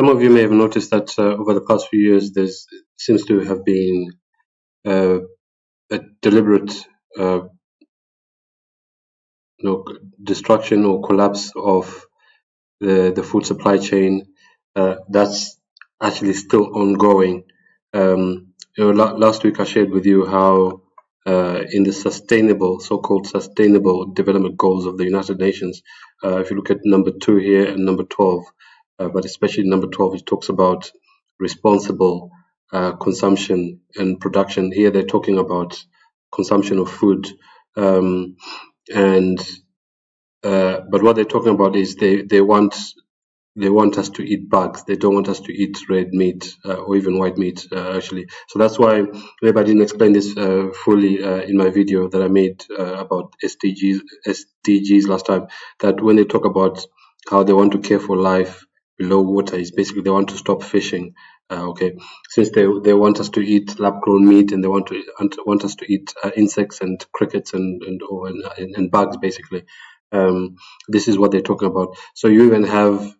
Some of you may have noticed that over the past few years, there seems to have been a deliberate destruction or collapse of the food supply chain. That's actually still ongoing. Last week I shared with you how in the so-called sustainable development goals of the United Nations, if you look at number 2 here and number 12, but especially number 12, it talks about responsible consumption and production. Here they're talking about consumption of food, but what they're talking about is they want us to eat bugs. They don't want us to eat red meat or even white meat, actually. So that's why maybe I didn't explain this fully in my video that I made about SDGs last time. That when they talk about how they want to care for life below water, is basically they want to stop fishing. Okay, since they want us to eat lab-grown meat and they want us to eat insects and crickets and bugs, basically. This is what they're talking about. So you even have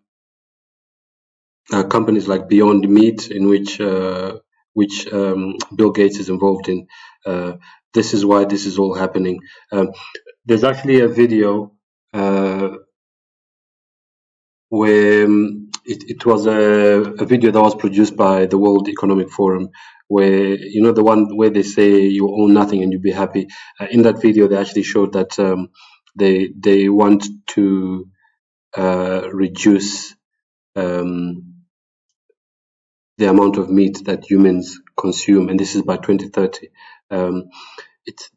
companies like Beyond Meat, in which Bill Gates is involved in. This is why this is all happening. There's actually a video where it was a video that was produced by the World Economic Forum, where, you know, the one where they say you own nothing and you'll be happy. In that video, they actually showed that they want to reduce the amount of meat that humans consume, and this is by 2030.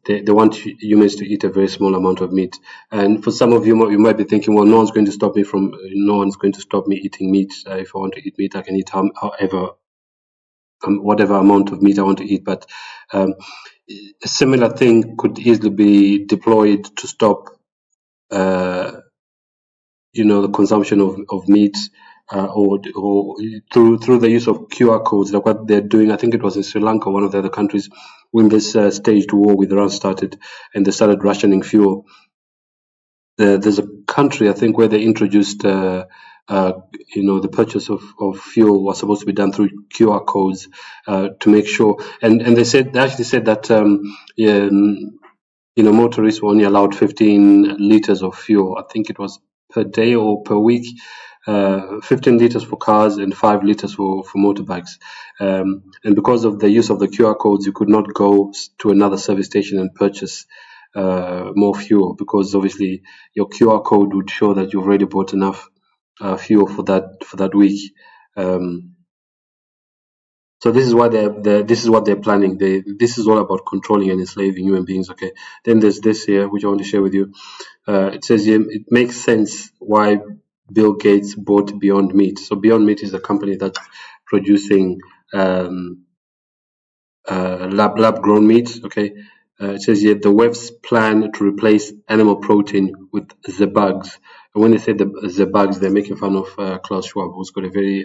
They want humans to eat a very small amount of meat. And for some of you, you might be thinking, well, no one's going to stop me eating meat. If I want to eat meat, I can eat whatever amount of meat I want to eat. But a similar thing could easily be deployed to stop the consumption of meat, or through the use of QR codes, like what they're doing. I think it was in Sri Lanka, one of the other countries, when this staged war with Iran started, and they started rationing fuel. There's a country, I think, where they introduced the purchase of fuel was supposed to be done through QR codes to make sure, and they actually said that motorists were only allowed 15 liters of fuel. I think it was per day or per week. 15 liters for cars and 5 liters for motorbikes. And because of the use of the QR codes, you could not go to another service station and purchase more fuel, because obviously your QR code would show that you've already bought enough fuel for that week. So this is why this is what they're planning. This is all about controlling and enslaving human beings. Okay. Then there's this here, which I want to share with you. It says here, it makes sense why Bill Gates bought Beyond Meat. So Beyond Meat is a company that's producing lab-grown meat. Okay. It says here the WEF's plan to replace animal protein with the bugs. And when they say the bugs, they're making fun of Klaus Schwab, who's got a very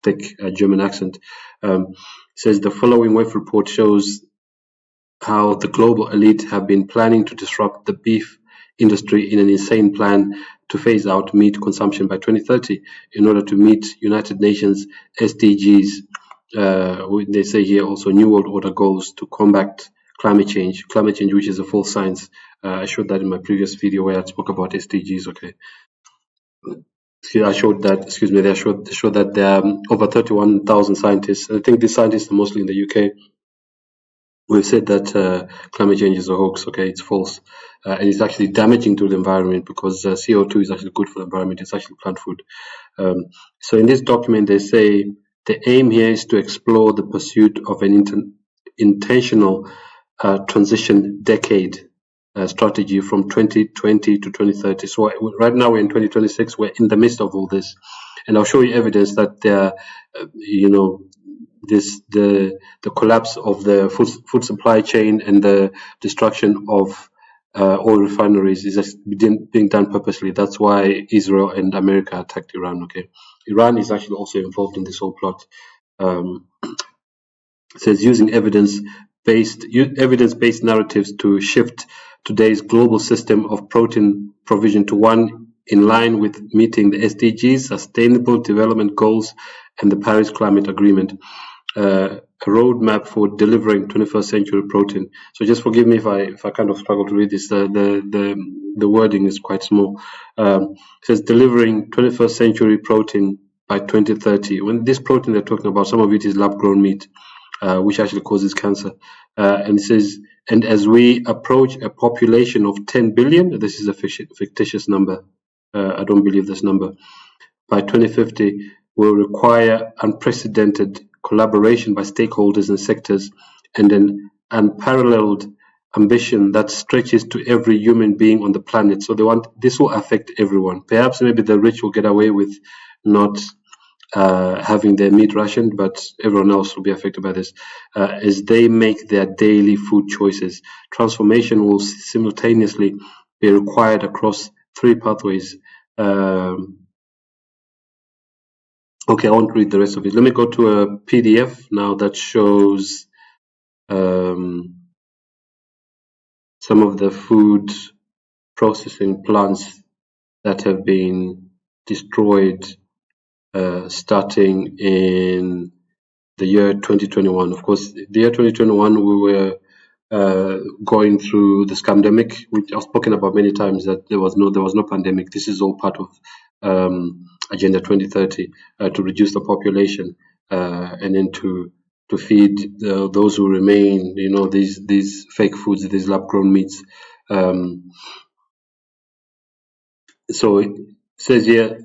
thick German accent. It says the following WEF report shows how the global elite have been planning to disrupt the beef industry in an insane plan to phase out meat consumption by 2030 in order to meet United Nations SDGs. They say here also New World Order goals to combat climate change, which is a false science. I showed that in my previous video where I spoke about SDGs. Okay. I showed that. Excuse me. They showed that there are over 31,000 scientists. I think these scientists are mostly in the UK. We've said that climate change is a hoax. Okay, it's false, and it's actually damaging to the environment, because CO2 is actually good for the environment. It's actually plant food. So in this document, they say the aim here is to explore the pursuit of an intentional transition decade strategy from 2020 to 2030. So right now we're in 2026. We're in the midst of all this, and I'll show you evidence that the collapse of the food supply chain and the destruction of oil refineries is being done purposely. That's why Israel and America attacked Iran. Okay, Iran is actually also involved in this whole plot. It says using evidence-based narratives to shift today's global system of protein provision to one in line with meeting the SDGs, Sustainable Development Goals, and the Paris Climate Agreement. A roadmap for delivering 21st century protein. So just forgive me if I kind of struggle to read this. The wording is quite small. It says delivering 21st century protein by 2030. When this protein they're talking about, some of it is lab-grown meat, which actually causes cancer. And it says, and as we approach a population of 10 billion, this is a fictitious number. I don't believe this number. By 2050, will require unprecedented collaboration by stakeholders and sectors, and an unparalleled ambition that stretches to every human being on the planet. So this will affect everyone. Perhaps maybe the rich will get away with not having their meat rationed, but everyone else will be affected by this as they make their daily food choices. Transformation will simultaneously be required across 3 pathways. Okay, I won't read the rest of it. Let me go to a PDF now that shows some of the food processing plants that have been destroyed starting in the year 2021. Of course, the year 2021, we were going through this pandemic, which I've spoken about many times, that there was no pandemic. This is all part of Agenda 2030 to reduce the population and then to feed those who remain, these fake foods, these lab-grown meats. So it says here,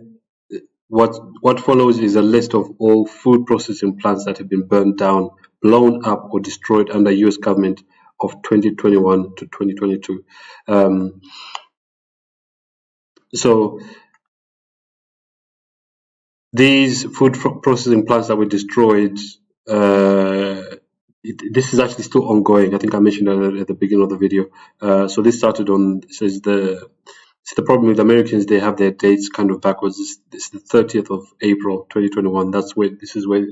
what follows is a list of all food processing plants that have been burned down, blown up, or destroyed under U.S. government of 2021 to 2022. So these food processing plants that were destroyed, this is actually still ongoing. I think I mentioned that at the beginning of the video. So this started on, says the problem with Americans, they have their dates kind of backwards. This is the 30th of April 2021. This is where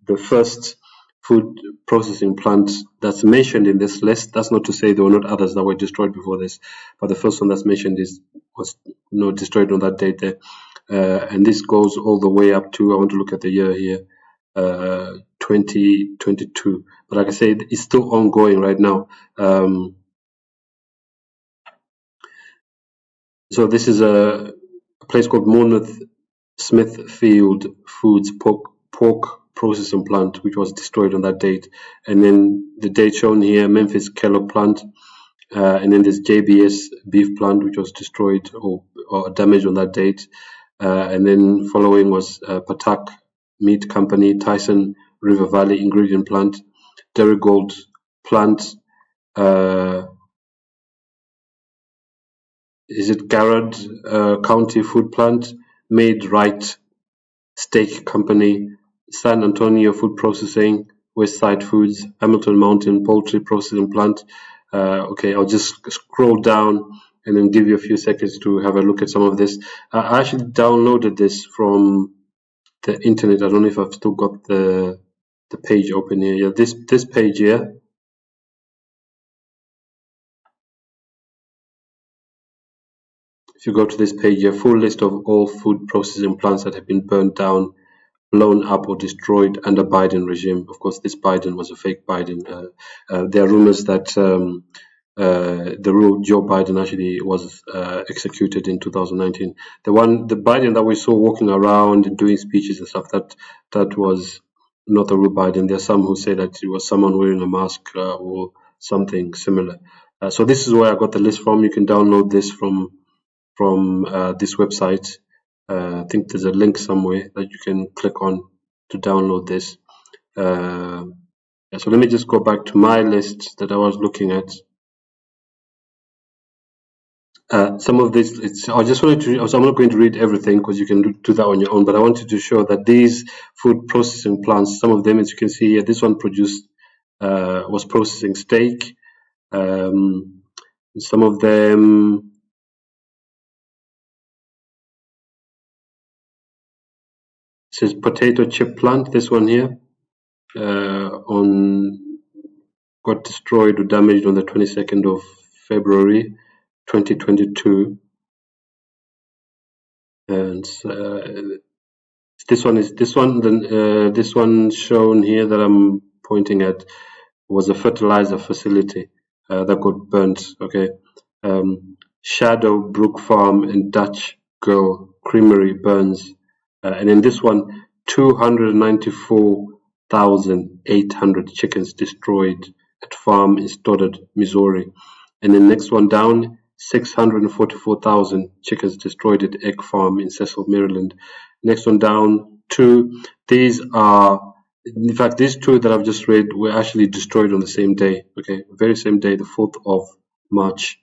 the first food processing plant that's mentioned in this list. That's not to say there were not others that were destroyed before this, but the first one that's mentioned was destroyed on that date there. And this goes all the way up to, I want to look at the year here, 2022. But like I said, it's still ongoing right now. So this is a place called Monmouth Smithfield Foods pork processing plant, which was destroyed on that date. And then the date shown here, Memphis Kellogg plant. And then there's JBS beef plant, which was destroyed or damaged on that date. And then following was Patak Meat Company, Tyson River Valley ingredient plant, Derigold plant, is it Garrard County Food Plant, Made Right Steak Company, San Antonio Food Processing, Westside Foods, Hamilton Mountain Poultry Processing Plant. Okay, I'll just scroll down and then give you a few seconds to have a look at some of this. I actually downloaded this from the internet. I don't know if I've still got the page open here. Yeah, this page here. If you go to this page, a full list of all food processing plants that have been burned down, blown up, or destroyed under Biden regime. Of course, this Biden was a fake Biden. There are rumors that the real Joe Biden actually was executed in 2019. The Biden that we saw walking around and doing speeches and stuff, that was not the real Biden. There are some who say that it was someone wearing a mask or something similar. So this is where I got the list from. You can download this from this website. I think there's a link somewhere that you can click on to download this. So let me just go back to my list that I was looking at. Some of this, I just wanted to, so I'm not going to read everything because you can do that on your own, but I wanted to show that these food processing plants, some of them, as you can see here, this one was processing steak. Some of them, it says potato chip plant, this one here, got destroyed or damaged on the 22nd of February 2022. And this one shown here that I'm pointing at was a fertilizer facility that got burnt. Okay, Shadow Brook Farm and Dutch Girl Creamery burns, and in this one, 294,800 chickens destroyed at farm in Stoddard, Missouri, and the next one down, 644,000 chickens destroyed at egg farm in Cecil, Maryland. Next one down, two. These are, in fact, these two that I've just read were actually destroyed on the same day. Okay, very same day, the 4th of March,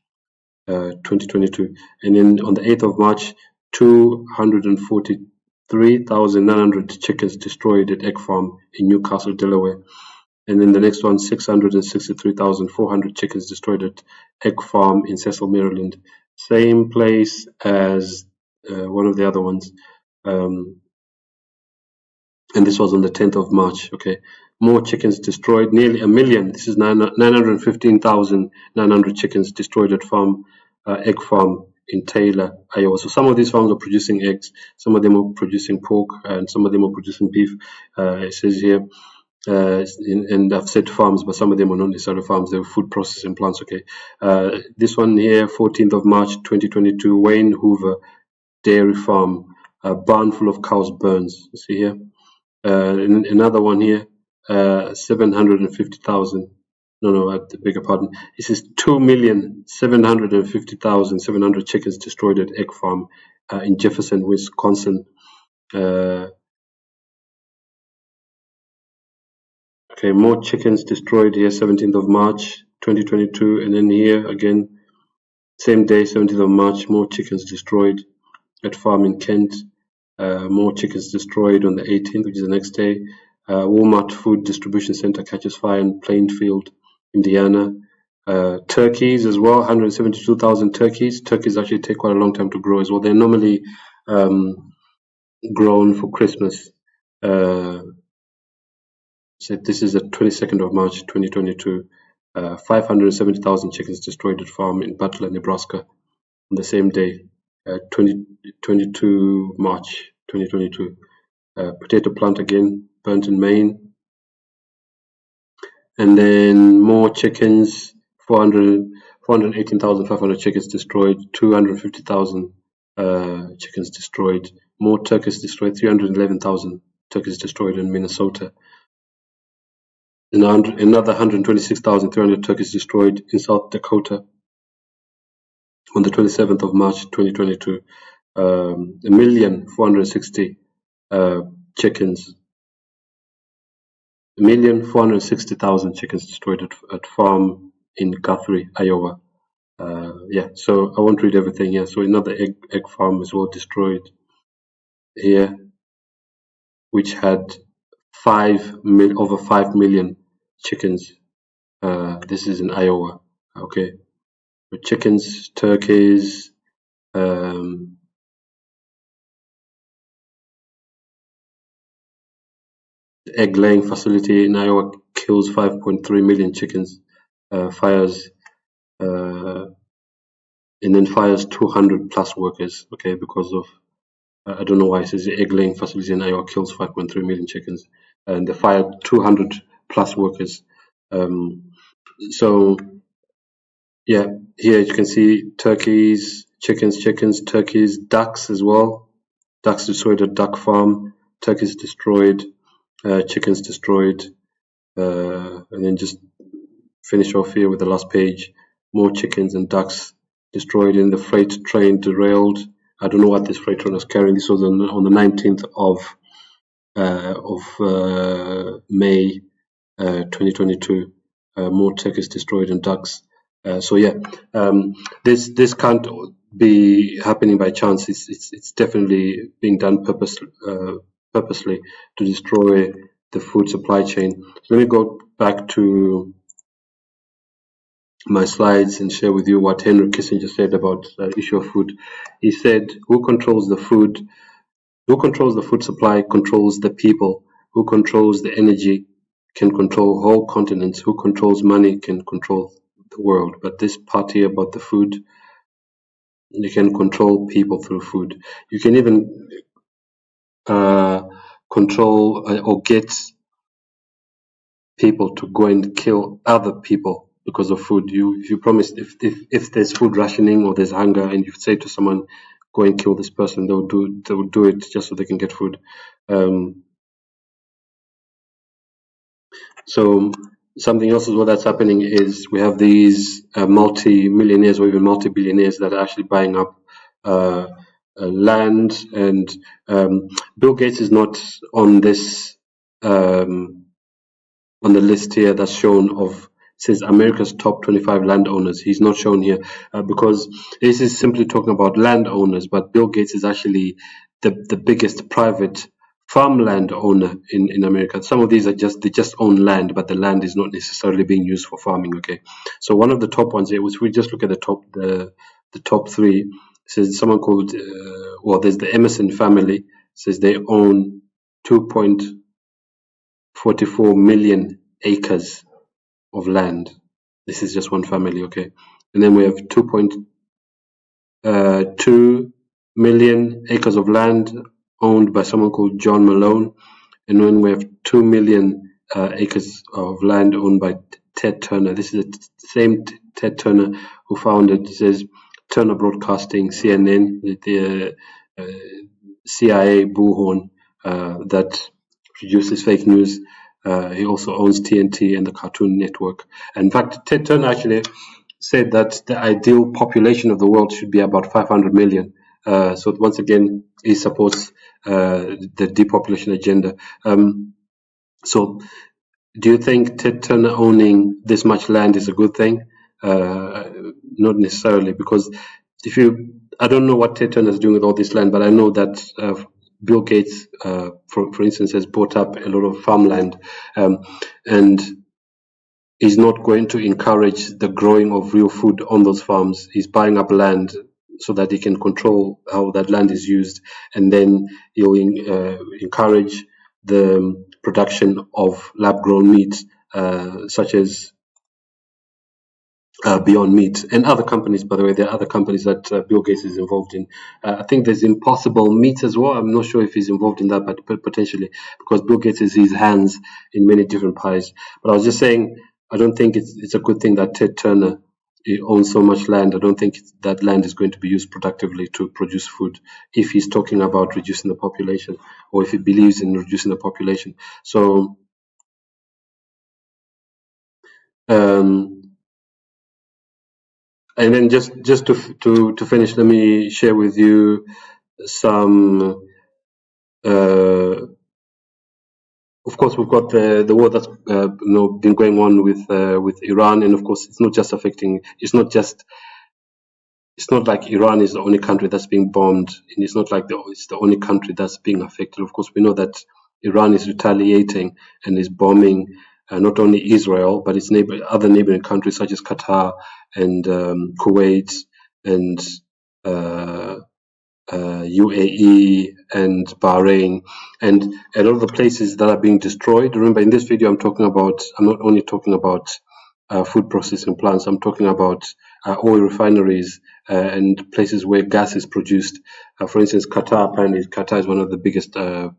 2022, and then on the 8th of March, 243,900 chickens destroyed at egg farm in Newcastle, Delaware. And then the next one, 663,400 chickens destroyed at egg farm in Cecil, Maryland. Same place as one of the other ones. And this was on the 10th of March. Okay, more chickens destroyed, nearly a million. This is 915,900 chickens destroyed at egg farm in Taylor, Iowa. So some of these farms are producing eggs, some of them are producing pork, and some of them are producing beef. It says here, and I've said farms, but some of them are not necessarily farms, they're food processing plants. Okay, this one here, 14th of March 2022, Wayne Hoover Dairy Farm, a barn full of cows burns. You see here. Another one here, 750,000. No, I beg your pardon. This is 2,750,700 chickens destroyed at egg farm in Jefferson, Wisconsin. Okay, more chickens destroyed here, 17th of March 2022, and then here again, same day, 17th of March, more chickens destroyed at farm in Kent. More chickens destroyed on the 18th, which is the next day. Walmart Food Distribution Center catches fire in Plainfield, Indiana. Turkeys as well, 172,000 turkeys. Turkeys actually take quite a long time to grow as well. They're normally grown for Christmas. So this is the 22nd of March 2022. 570,000 chickens destroyed at farm in Butler, Nebraska on the same day. 22 March 2022. Potato plant again burnt in Maine. And then more chickens, 418,500 chickens destroyed, 250,000 chickens destroyed. More turkeys destroyed, 311,000 turkeys destroyed in Minnesota. Another 126,300 turkeys destroyed in South Dakota on the 27th of March 2022. 1,460,000 chickens. 1,460,000 chickens destroyed at farm in Guthrie, Iowa. So I won't read everything here. So another egg farm as well destroyed here, which had over 5 million chickens. This is in Iowa. Okay, with chickens, turkeys, the egg laying facility in Iowa kills 5.3 million chickens. Fires and then fires 200 plus workers. Okay, because of I don't know why it says the egg laying facility in Iowa kills 5.3 million chickens, and they fired 200 plus workers. So yeah, here you can see turkeys, chickens, turkeys, ducks as well. Ducks destroyed at duck farm. Turkeys destroyed. Chickens destroyed. And then just finish off here with the last page. More chickens and ducks destroyed in the freight train derailed. I don't know what this freight train was carrying. This was on the 19th of May 2022. More turkeys destroyed and ducks. This can't be happening by chance. It's definitely being done purposely to destroy the food supply chain. So let me go back to my slides and share with you what Henry Kissinger said about the issue of food. He said, "Who controls the food? Who controls the food supply controls the people. Who controls the energy can control whole continents. Who controls money can control the world. But this part here about the food, You can control people through food. You can even control or get people to go and kill other people because of food. If you promise, if there's food rationing or there's hunger, and you say to someone, go and kill this person, they will do it just so they can get food. So something else as well that's happening is we have these multi-millionaires or even multi-billionaires that are actually buying up land, and Bill Gates is not on this on the list here that's shown of says America's top 25 landowners. He's not shown here because this is simply talking about landowners, but Bill Gates is actually the biggest private farmland owner in America. Some of these are they just own land, but the land is not necessarily being used for farming. Okay, so one of the top ones here was, we just look at the top three. Says someone called there's the Emerson family. Says they own 2.44 million acres of land. This is just one family, okay? And then we have 2.2 million acres of land owned by someone called John Malone. And then we have 2 million acres of land owned by Ted Turner. This is the same Ted Turner who founded, it says, Turner Broadcasting, CNN, the CIA bullhorn that produces fake news. He also owns TNT and the Cartoon Network. And in fact, Ted Turner actually said that the ideal population of the world should be about 500 million. So once again, he supports the depopulation agenda. So do you think Ted Turner owning this much land is a good thing? Not necessarily, because I don't know what Ted Turner is doing with all this land, but I know that Bill Gates, for instance, has bought up a lot of farmland, and is not going to encourage the growing of real food on those farms. He's buying up land so that he can control how that land is used, and then he'll encourage the production of lab-grown meat, such as Beyond Meat and other companies. By the way, there are other companies that Bill Gates is involved in. I think there's Impossible Meat as well. I'm not sure if he's involved in that, but potentially, because Bill Gates has his hands in many different pies. But I was just saying, I don't think it's a good thing that Ted Turner owns so much land. I don't think that land is going to be used productively to produce food if he's talking about reducing the population, or if he believes in reducing the population. So and then just to finish, let me share with you some. Of course, we've got the war that's been going on with Iran, and of course, it's not just affecting. It's not like Iran is the only country that's being bombed, and it's not like it's the only country that's being affected. Of course, we know that Iran is retaliating and is bombing not only Israel, but its other neighboring countries such as Qatar and Kuwait and UAE and Bahrain, and a lot of the places that are being destroyed. Remember, in this video, I'm not only talking about food processing plants. I'm talking about oil refineries and places where gas is produced. For instance, Qatar is one of the biggest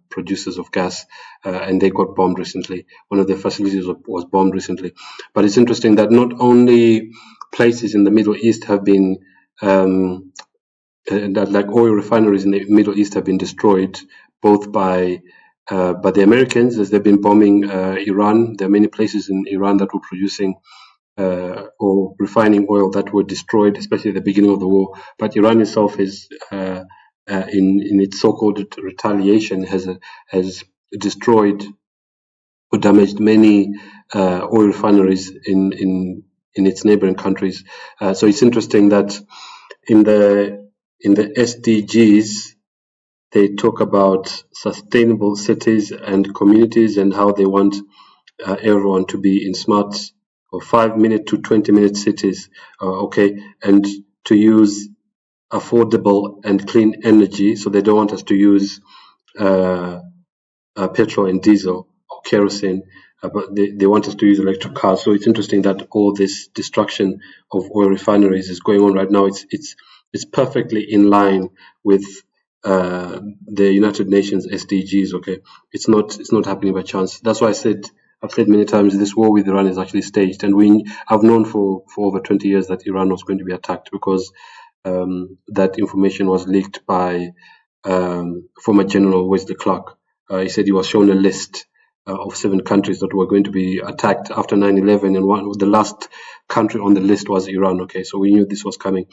producers of gas, and they got bombed recently. One of their facilities was bombed recently. But it's interesting that not only places in the Middle East have been that, like oil refineries in the Middle East, have been destroyed both by the Americans, as they've been bombing Iran. There are many places in Iran that were producing or refining oil that were destroyed, especially at the beginning of the war. But Iran itself is, in its so-called retaliation, has destroyed or damaged many oil refineries in its neighboring countries. So it's interesting that in the SDGs, they talk about sustainable cities and communities and how they want everyone to be in smart or 5-minute to 20-minute cities, and to use affordable and clean energy. So they don't want us to use petrol and diesel or kerosene, but they want us to use electric cars. So it's interesting that all this destruction of oil refineries is going on right now. It's it's perfectly in line with the United Nations SDGs. Okay, it's not happening by chance. That's why I've said many times this war with Iran is actually staged, and I've known for over 20 years that Iran was going to be attacked because that information was leaked by former General Wesley Clark. He said he was shown a list of 7 countries that were going to be attacked after 9/11, and the last country on the list was Iran. Okay, so we knew this was coming.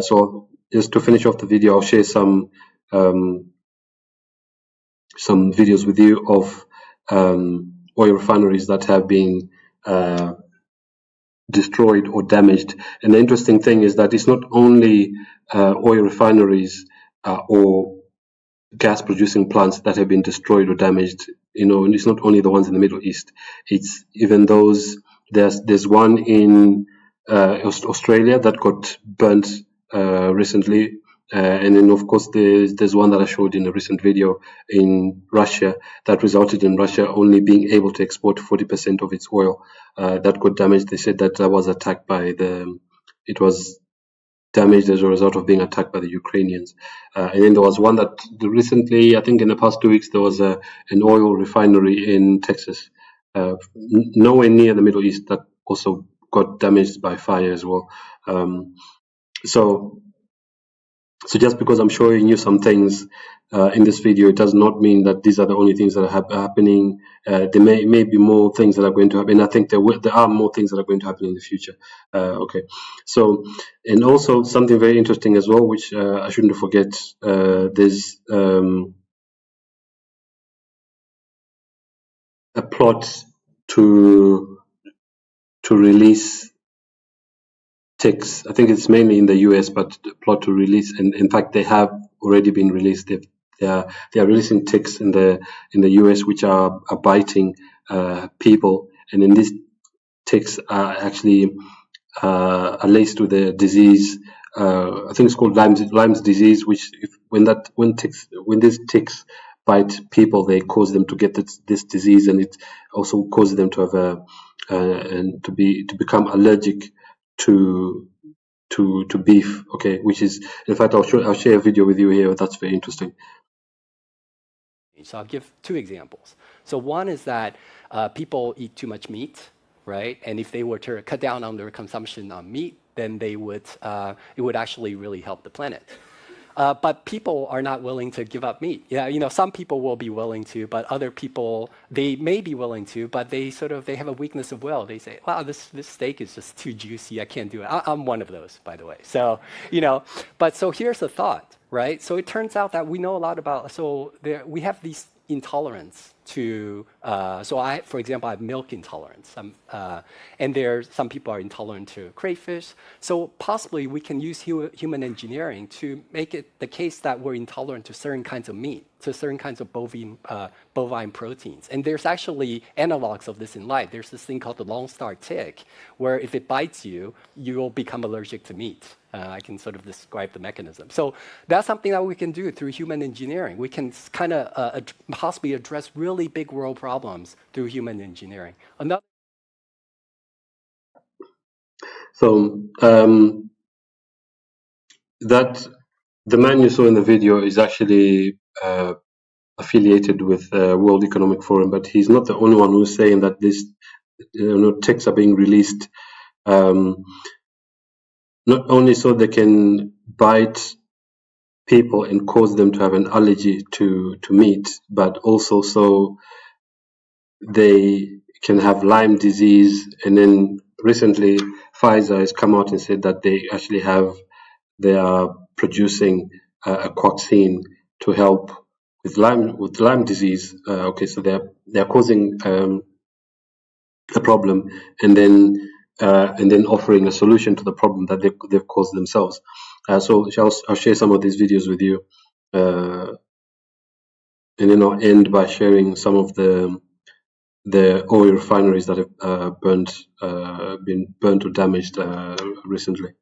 So just to finish off the video, I'll share some videos with you of oil refineries that have been destroyed or damaged. And the interesting thing is that it's not only oil refineries or gas producing plants that have been destroyed or damaged. And it's not only the ones in the Middle East. It's even those. There's one in Australia that got burnt recently. And then, of course, there's one that I showed in a recent video in Russia that resulted in Russia only being able to export 40% of its oil. That got damaged. They said that was attacked by it was damaged as a result of being attacked by the Ukrainians. And then there was one that recently, I think in the past 2 weeks, there was an oil refinery in Texas, nowhere near the Middle East, that also got damaged by fire as well. So just because I'm showing you some things in this video, it does not mean that these are the only things that are happening. There may be more things that are going to happen. I think there are more things that are going to happen in the future. Okay. So, and also something very interesting as well, which I shouldn't forget. There's a plot to release ticks. I think it's mainly in the US, but the plot to release, and in fact they have already been released. They are releasing ticks in the US, which are biting people, and then these ticks are actually laced with the disease. I think it's called Lyme's disease, which when these ticks bite people, they cause them to get this disease, and it also causes them to have and to become allergic to beef. Okay, which is, in fact, I'll share a video with you here. That's very interesting. So I'll give 2 examples. So one is that people eat too much meat, right? And if they were to cut down on their consumption on meat, then it would actually really help the planet. But people are not willing to give up meat. Yeah, some people will be willing to, but other people, they may be willing to, but they have a weakness of will. They say, "Wow, this steak is just too juicy. I can't do it." I'm one of those, by the way. So, but so here's the thought, right? So it turns out that we know a lot about. So we have these intolerance to. For example, I have milk intolerance. And some people are intolerant to crayfish. So possibly we can use human engineering to make it the case that we're intolerant to certain kinds of meat, to certain kinds of bovine proteins. And there's actually analogs of this in life. There's this thing called the Lone Star tick, where if it bites you, you will become allergic to meat. I can sort of describe the mechanism. So that's something that we can do through human engineering. We can kind of possibly address really big world problems through human engineering. So that the man you saw in the video is actually affiliated with World Economic Forum, but he's not the only one who's saying that these ticks are being released not only so they can bite people and cause them to have an allergy to meat, but also so they can have Lyme disease. And then recently Pfizer has come out and said that they are producing a vaccine to help with Lyme disease. Okay, so they're causing a problem and then offering a solution to the problem that they've caused themselves. So I'll share some of these videos with you, and then I'll end by sharing some of the oil refineries that have been burnt or damaged recently.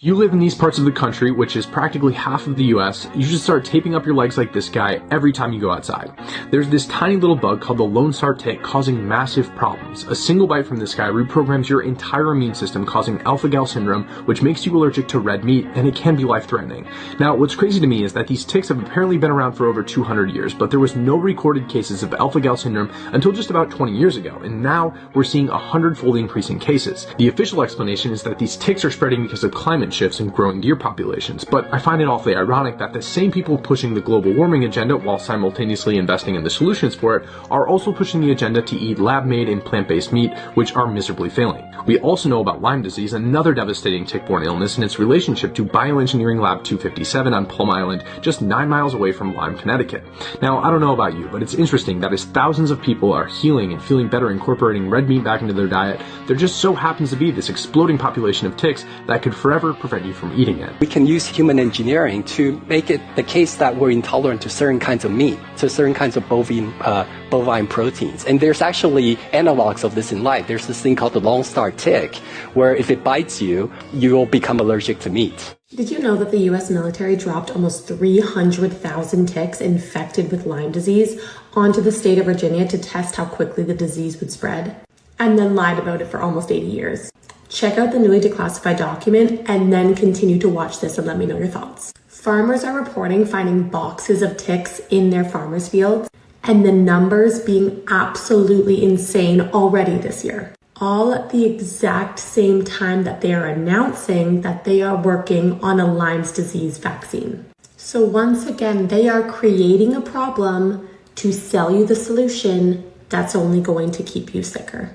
If you live in these parts of the country, which is practically half of the US, you should start taping up your legs like this guy every time you go outside. There's this tiny little bug called the Lone Star tick causing massive problems. A single bite from this guy reprograms your entire immune system, causing alpha-gal syndrome, which makes you allergic to red meat, and it can be life-threatening. Now, what's crazy to me is that these ticks have apparently been around for over 200 years, but there was no recorded cases of alpha-gal syndrome until just about 20 years ago, and now we're seeing a 100-fold increase in cases. The official explanation is that these ticks are spreading because of climate shifts and growing deer populations, but I find it awfully ironic that the same people pushing the global warming agenda while simultaneously investing in the solutions for it are also pushing the agenda to eat lab-made and plant-based meat, which are miserably failing. We also know about Lyme disease, another devastating tick-borne illness, and its relationship to Bioengineering Lab 257 on Plum Island, just 9 miles away from Lyme, Connecticut. Now, I don't know about you, but it's interesting that as thousands of people are healing and feeling better incorporating red meat back into their diet, there just so happens to be this exploding population of ticks that could forever prevent you from eating it. We can use human engineering to make it the case that we're intolerant to certain kinds of meat, to certain kinds of bovine proteins. And there's actually analogs of this in life. There's this thing called the Lone Star tick, where if it bites you, you'll become allergic to meat. Did you know that the US military dropped almost 300,000 ticks infected with Lyme disease onto the state of Virginia to test how quickly the disease would spread? And then lied about it for almost 80 years. Check out the newly declassified document and then continue to watch this and let me know your thoughts. Farmers are reporting finding boxes of ticks in their farmers' fields and the numbers being absolutely insane already this year. All at the exact same time that they are announcing that they are working on a Lyme's disease vaccine. So once again, they are creating a problem to sell you the solution that's only going to keep you sicker.